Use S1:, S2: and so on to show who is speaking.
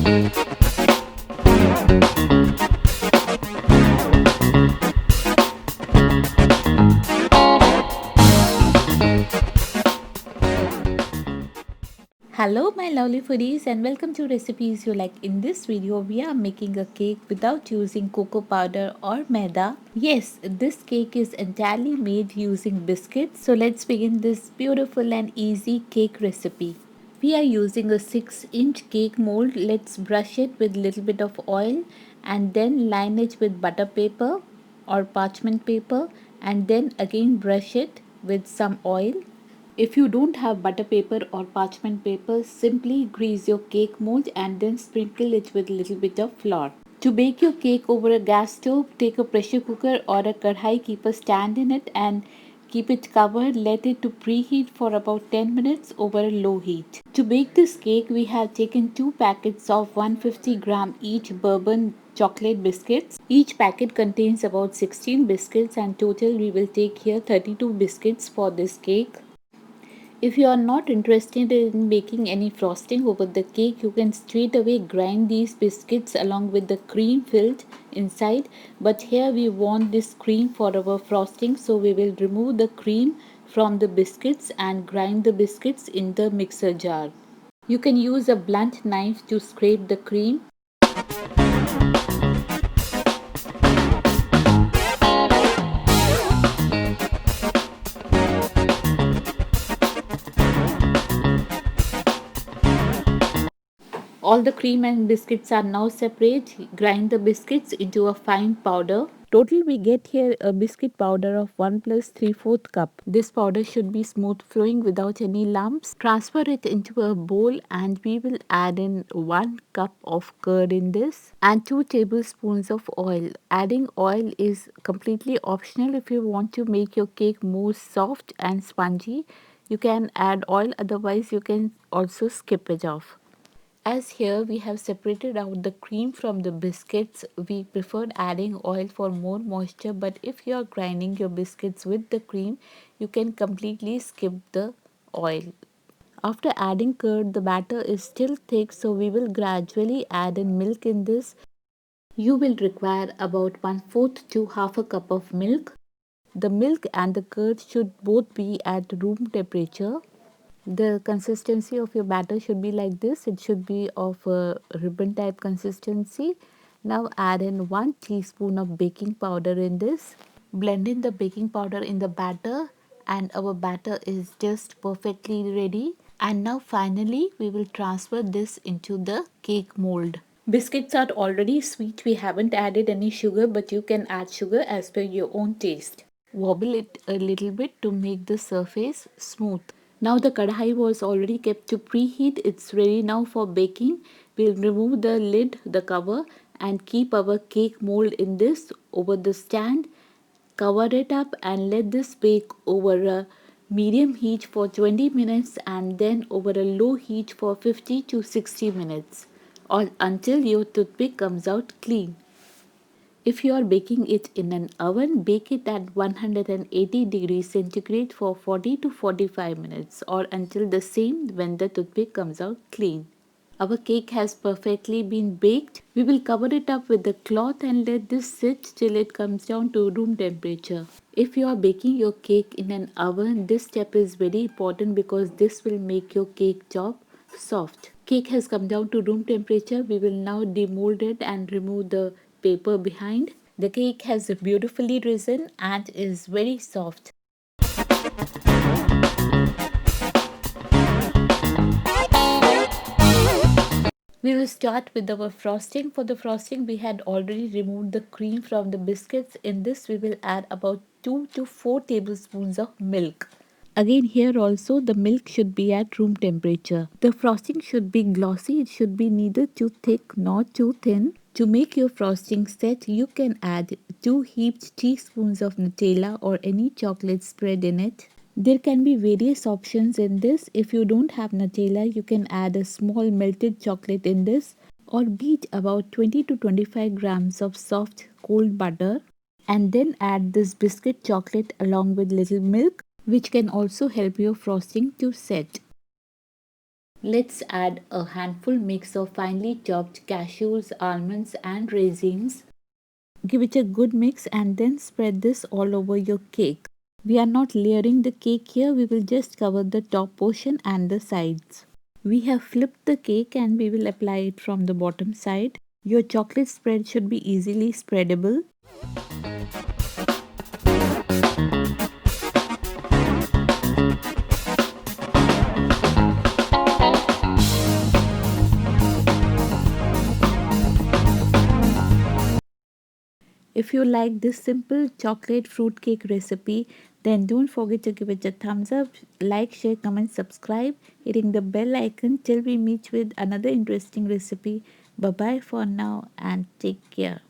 S1: Hello my lovely foodies and welcome to Recipes You Like. In this video we are making a cake without using cocoa powder or maida. Yes, this cake is entirely made using biscuits. So let's begin this beautiful and easy cake recipe. We are using a 6-inch cake mold. Let's brush it with a little bit of oil and then line it with butter paper or parchment paper and then again brush it with some oil. If you don't have butter paper or parchment paper, simply grease your cake mold and then sprinkle it with a little bit of flour. To bake your cake over a gas stove, take a pressure cooker or a kadhai, keep a stand in it and keep it covered. Let it to preheat for about 10 minutes over a low heat. To bake this cake, we have taken 2 packets of 150 gram each bourbon chocolate biscuits. Each packet contains about 16 biscuits and total we will take here 32 biscuits for this cake. If you are not interested in making any frosting over the cake, you can straight away grind these biscuits along with the cream filled inside. But here we want this cream for our frosting, so we will remove the cream from the biscuits and grind the biscuits in the mixer jar. You can use a blunt knife to scrape the cream. All the cream and biscuits are now separate. Grind the biscuits into a fine powder. Total we get here a biscuit powder of 1 plus 3/4 cup. This powder should be smooth flowing without any lumps. Transfer it into a bowl and we will add in 1 cup of curd in this and 2 tablespoons of oil. Adding oil is completely optional. If you want to make your cake more soft and spongy, you can add oil, otherwise you can also skip it off. As here we have separated out the cream from the biscuits, we preferred adding oil for more moisture, but if you are grinding your biscuits with the cream, you can completely skip the oil. After adding curd, the batter is still thick, so we will gradually add in milk in this. You will require about 1/4 to half a cup of milk. The milk and the curd should both be at room temperature. The consistency of your batter should be like this. It should be of a ribbon type consistency. Now add in 1 teaspoon of baking powder in this. Blend in the baking powder in the batter and our batter is just perfectly ready. And now finally we will transfer this into the cake mold. Biscuits are already sweet. We haven't added any sugar, but you can add sugar as per your own taste. Wobble it a little bit to make the surface smooth. Now the kadhai was already kept to preheat. It's ready now for baking. We'll remove the lid, the cover, and keep our cake mold in this over the stand. Cover it up and let this bake over a medium heat for 20 minutes and then over a low heat for 50 to 60 minutes or until your toothpick comes out clean. If you are baking it in an oven, bake it at 180 degrees centigrade for 40 to 45 minutes or until the same when the toothpick comes out clean. Our cake has perfectly been baked. We will cover it up with a cloth and let this sit till it comes down to room temperature. If you are baking your cake in an oven, this step is very important because this will make your cake top soft. Cake has come down to room temperature. We will now demold it and remove the paper behind. The cake has beautifully risen and is very soft. We will start with our frosting. For the frosting, we had already removed the cream from the biscuits. In this, we will add about 2 to 4 tablespoons of milk. Again, here also the milk should be at room temperature. The frosting should be glossy. It should be neither too thick nor too thin. To make your frosting set, you can add 2 heaped teaspoons of Nutella or any chocolate spread in it. There can be various options in this. If you don't have Nutella, you can add a small melted chocolate in this or beat about 20 to 25 grams of soft cold butter and then add this biscuit chocolate along with little milk, which can also help your frosting to set. Let's add a handful mix of finely chopped cashews, almonds and raisins. Give it a good mix and then spread this all over your cake. We are not layering the cake here, we will just cover the top portion and the sides. We have flipped the cake and we will apply it from the bottom side. Your chocolate spread should be easily spreadable. If you like this simple chocolate fruit cake recipe, then don't forget to give it a thumbs up, like, share, comment, subscribe, hitting the bell icon till we meet with another interesting recipe. Bye bye for now and take care.